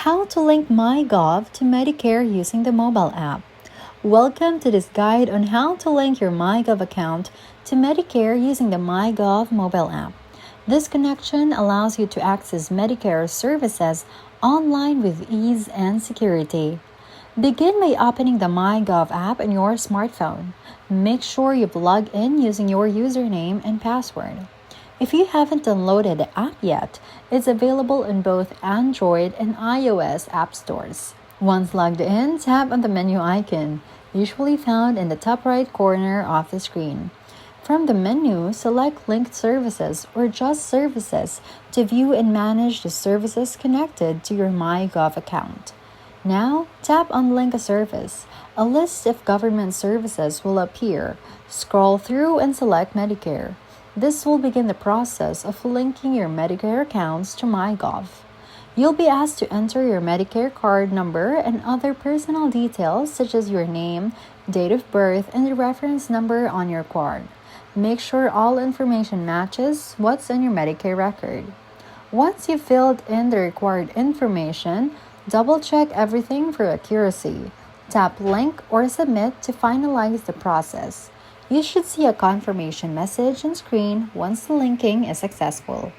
How to link MyGov to Medicare using the mobile app. Welcome to this guide on how to link your MyGov account to Medicare using the MyGov mobile app. This connection allows you to access Medicare services online with ease and security. Begin by opening the MyGov app on your smartphone. Make sure you've logged in using your username and password. If you haven't downloaded the app yet, it's available in both Android and iOS app stores. Once logged in, tap on the menu icon, usually found in the top right corner of the screen. From the menu, select Linked Services or Just Services to view and manage the services connected to your MyGov account. Now, tap on Link a Service. A list of government services will appear. Scroll through and select Medicare. This will begin the process of linking your Medicare accounts to MyGov. You'll be asked to enter your Medicare card number and other personal details such as your name, date of birth, and the reference number on your card. Make sure all information matches what's in your Medicare record. Once you've filled in the required information, double-check everything for accuracy. Tap Link or Submit to finalize the process. You should see a confirmation message on screen once the linking is successful.